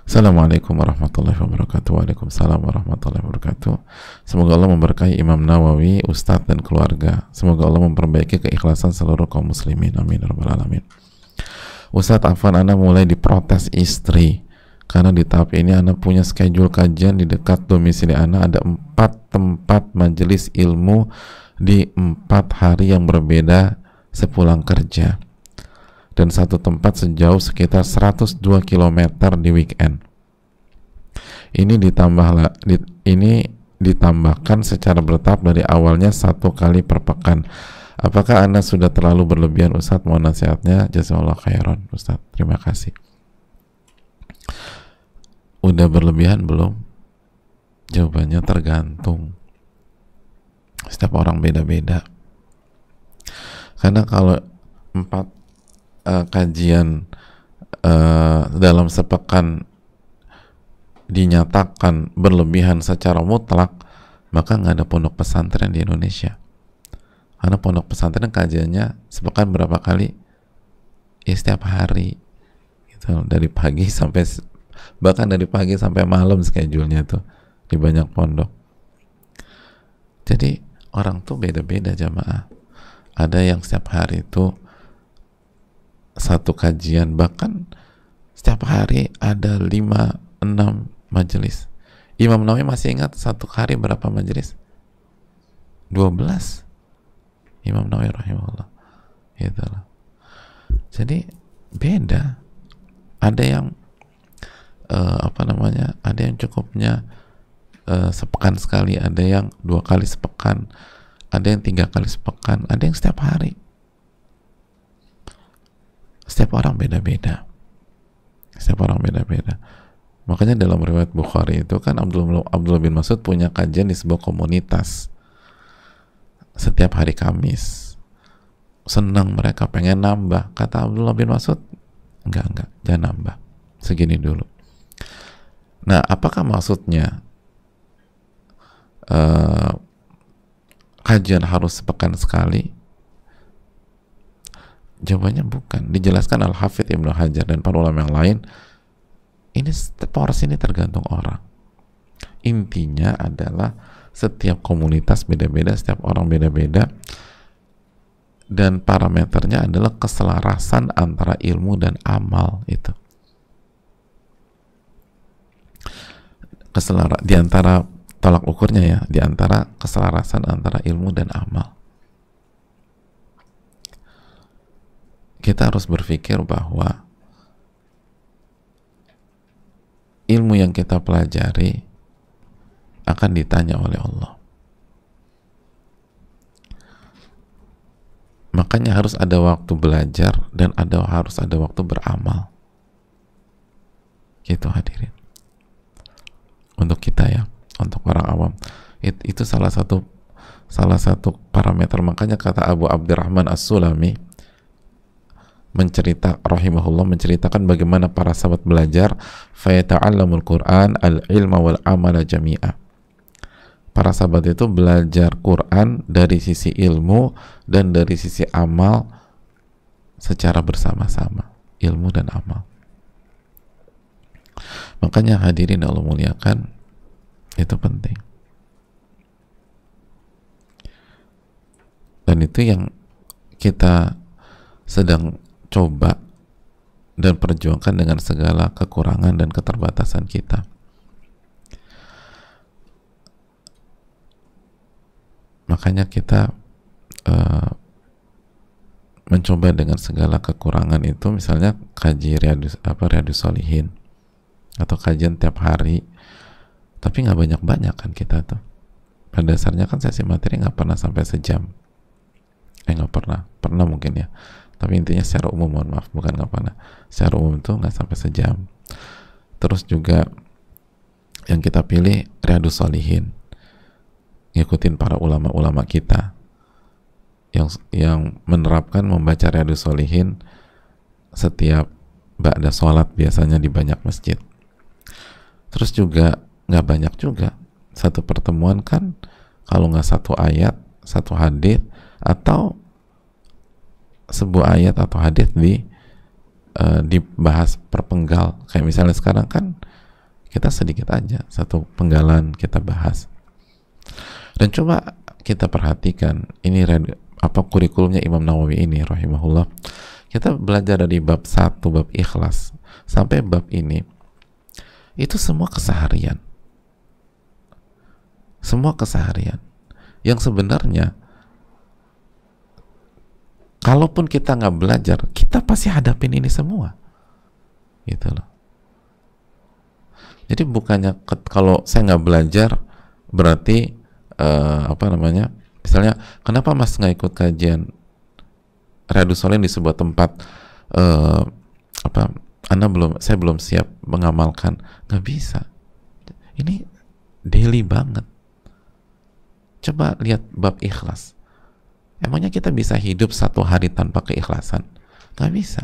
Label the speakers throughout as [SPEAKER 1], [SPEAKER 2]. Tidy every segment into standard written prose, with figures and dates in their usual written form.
[SPEAKER 1] Assalamualaikum warahmatullahi wabarakatuh. Waalaikumsalam warahmatullahi wabarakatuh. Semoga Allah memberkahi Imam Nawawi, Ustadz dan keluarga. Semoga Allah memperbaiki keikhlasan seluruh kaum muslimin. Amin ya rabbal alamin. Ustadz, afwan, ana mulai diprotes istri karena di tahap ini ana punya schedule kajian di dekat domisili ana ada 4 tempat majelis ilmu di 4 hari yang berbeda sepulang kerja, dan satu tempat sejauh sekitar 102 km di weekend. Ini ditambahkan secara bertahap dari awalnya 1 kali per pekan. Apakah Anda sudah terlalu berlebihan, Ustadz? Mohon nasihatnya. Jazakallahu khairan, Ustadz. Terima kasih. Udah berlebihan belum? Jawabannya tergantung. Setiap orang beda-beda. Karena kalau 4 kajian dalam sepekan dinyatakan berlebihan secara mutlak, maka nggak ada pondok pesantren di Indonesia. Karena pondok pesantren kajiannya sepekan berapa kali? Ya setiap hari, gitu, dari pagi sampai, bahkan dari pagi sampai malam schedule-nya tuh di banyak pondok. Jadi orang tuh beda-beda jamaah. Ada yang setiap hari itu 1 kajian, bahkan setiap hari ada 5-6 majelis. Imam Nawawi masih ingat 1 hari berapa majelis? 12. Imam Nawawi rahimahullah. Gitu loh. Jadi beda. Ada yang ada yang cukupnya sepekan sekali, ada yang 2 kali sepekan, ada yang 3 kali sepekan, ada yang setiap hari. Setiap orang beda-beda. Setiap orang beda-beda. Makanya dalam riwayat Bukhari itu kan Abdullah bin Mas'ud punya kajian di sebuah komunitas setiap hari Kamis. Senang mereka, pengen nambah. Kata Abdullah bin Mas'ud, enggak, jangan nambah. Segini dulu. Nah, apakah maksudnya kajian harus sepekan sekali? Jawabannya bukan. Dijelaskan Al-Hafidh Ibnu Hajar dan para ulama yang lain, ini porsi ini tergantung orang. Intinya adalah setiap komunitas beda-beda, setiap orang beda-beda, dan parameternya adalah keselarasan antara ilmu dan amal. Itu di antara tolak ukurnya ya, di antara keselarasan antara ilmu dan amal. Kita harus berpikir bahwa ilmu yang kita pelajari akan ditanya oleh Allah. Makanya harus ada waktu belajar dan harus ada waktu beramal. Gitu hadirin. Untuk kita ya, untuk orang awam. Itu salah satu parameter. Makanya kata Abu Abdurrahman As-Sulami menceritakan bagaimana para sahabat belajar, fayata'allamul Qur'an al-ilma wal amala jami'a. Para sahabat itu belajar Quran dari sisi ilmu dan dari sisi amal secara bersama-sama, ilmu dan amal. Makanya hadirin Allah muliakan, itu penting. Dan itu yang kita sedang coba dan perjuangkan dengan segala kekurangan dan keterbatasan kita. Makanya kita mencoba dengan segala kekurangan itu, misalnya kaji Riyadus Shalihin atau kajian tiap hari, tapi nggak banyak-banyak kan kita tuh. Pada dasarnya kan sesi materi nggak pernah sampai sejam. Nggak pernah mungkin ya. Tapi intinya secara umum, mohon maaf, bukan nggak pernah. Secara umum itu nggak sampai sejam. Terus juga yang kita pilih Riyadus Shalihin, ngikutin para ulama-ulama kita yang menerapkan membaca Riyadus Shalihin setiap ba'da sholat, biasanya di banyak masjid. Terus juga nggak banyak juga, satu pertemuan kan kalau nggak 1 ayat, 1 hadis, atau sebuah ayat atau hadis dibahas perpenggal. Kayak misalnya sekarang kan kita sedikit aja, satu penggalan kita bahas. Dan coba kita perhatikan ini apa kurikulumnya Imam Nawawi ini rahimahullah. Kita belajar dari bab 1, bab ikhlas, sampai bab ini, itu semua keseharian. Semua keseharian. Yang sebenarnya, kalaupun kita nggak belajar, kita pasti hadapin ini semua. Gitu loh. Jadi bukannya kalau saya nggak belajar, berarti misalnya kenapa Mas nggak ikut kajian Riyadhus Shalihin di sebuah tempat, saya belum siap mengamalkan. Nggak bisa, ini daily banget. Coba lihat bab ikhlas, emangnya kita bisa hidup satu hari tanpa keikhlasan? Nggak bisa.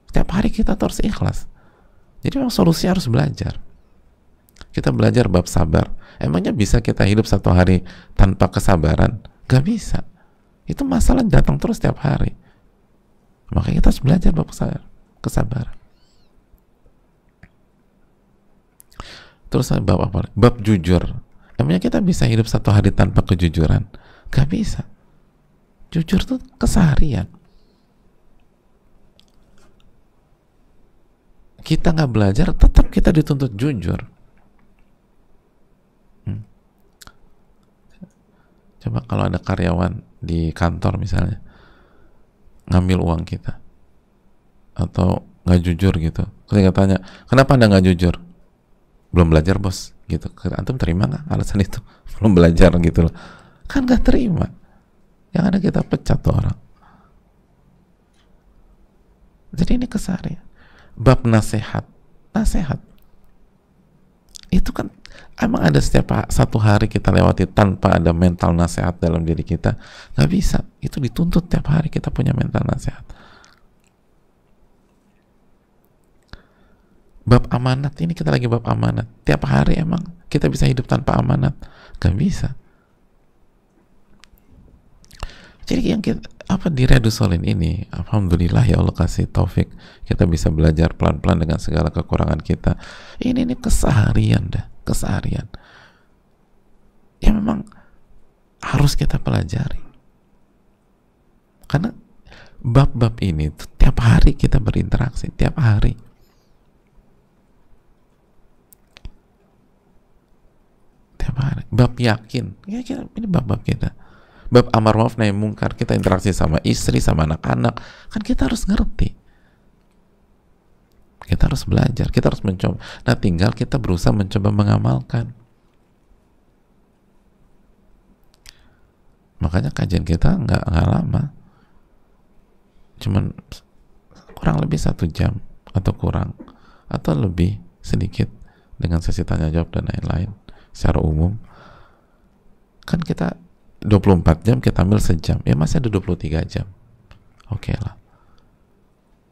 [SPEAKER 1] Setiap hari kita harus ikhlas. Jadi memang solusi harus belajar. Kita belajar bab sabar. Emangnya bisa kita hidup satu hari tanpa kesabaran? Gak bisa. Itu masalah datang terus setiap hari. Makanya kita harus belajar bab kesabaran. Terus bab apa? Bab jujur. Emangnya kita bisa hidup satu hari tanpa kejujuran? Gak bisa. Jujur itu keseharian. Kita nggak belajar, tetap kita dituntut jujur. Coba kalau ada karyawan di kantor misalnya ngambil uang kita atau nggak jujur gitu, kita tanya, kenapa Anda nggak jujur? Belum belajar bos, gitu. Antum terima nggak alasan itu? Belum belajar gitu loh. Kan nggak terima. Yang ada kita pecat tuh orang. Jadi ini keseharian. Bab nasihat itu kan emang ada setiap satu hari kita lewati tanpa ada mental nasihat dalam diri kita? Nggak bisa. Itu dituntut tiap hari kita punya mental nasihat. Bab amanat, ini kita lagi bab amanat. Tiap hari emang kita bisa hidup tanpa amanat? Nggak bisa. Jadi yang kita, di Riyadhus Shalihin ini, alhamdulillah ya Allah kasih taufik, kita bisa belajar pelan-pelan dengan segala kekurangan kita. Ini keseharian dah, keseharian. Ya memang harus kita pelajari. Karena bab-bab ini tuh, tiap hari kita berinteraksi, tiap hari. Tiap hari. Bab yakin, ya ini bab-bab kita. Bab amar ma'ruf nahi mungkar, kita interaksi sama istri, sama anak-anak, kan kita harus ngerti. Kita harus belajar, kita harus mencoba. Nah, tinggal kita berusaha mencoba mengamalkan. Makanya kajian kita nggak lama, cuman kurang lebih 1 jam atau kurang, atau lebih sedikit dengan sesi tanya jawab dan lain-lain. Secara umum kan kita 24 jam, kita ambil sejam, ya masih ada 23 jam. Oke lah.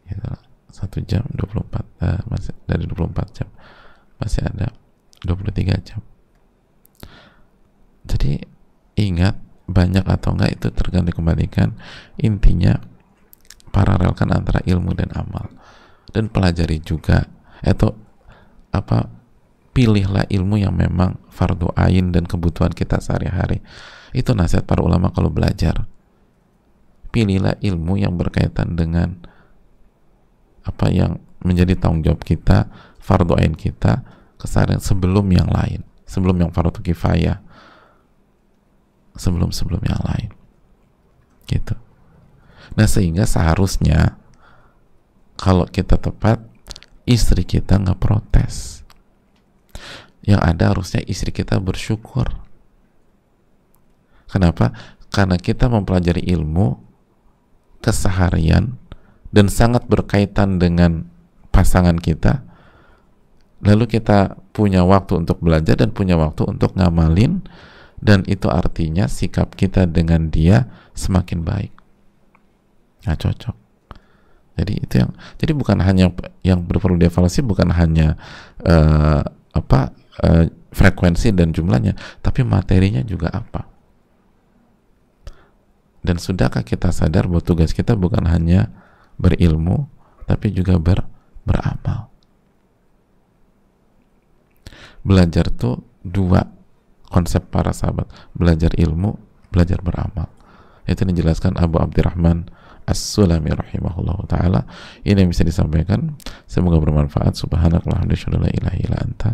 [SPEAKER 1] Gitu lah. 1 jam 24, masih dari 24 jam masih ada 23 jam. Jadi ingat, banyak atau enggak itu tergantung kembalikan. Intinya paralelkan antara ilmu dan amal, dan pelajari juga, atau pilihlah ilmu yang memang fardu ain dan kebutuhan kita sehari-hari. Itu nasihat para ulama kalau belajar. Pilihlah ilmu yang berkaitan dengan apa yang menjadi tanggung jawab kita, fardu ain kita keseharian, sebelum yang lain, sebelum yang fardu kifayah, sebelum yang lain. Gitu. Nah, sehingga seharusnya kalau kita tepat, istri kita nggak protes. Yang ada harusnya istri kita bersyukur. Kenapa? Karena kita mempelajari ilmu keseharian dan sangat berkaitan dengan pasangan kita, lalu kita punya waktu untuk belajar dan punya waktu untuk ngamalin, dan itu artinya sikap kita dengan dia semakin baik. Nah, cocok. Jadi itu jadi bukan hanya yang perlu dievaluasi, bukan hanya frekuensi dan jumlahnya, tapi materinya juga apa. Dan sudahkah kita sadar bahwa tugas kita bukan hanya berilmu, tapi juga beramal. Belajar tuh dua konsep para sahabat, belajar ilmu, belajar beramal. Itu yang dijelaskan Abu Abdurrahman As-Sulami rahimahullah ta'ala. Ini yang bisa disampaikan, semoga bermanfaat. Subhanakallahumma wa bihamdika, la ilaha illa anta,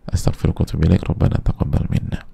[SPEAKER 1] astaghfiruka wa atubu ilaik. Rabbana taqabbal minna.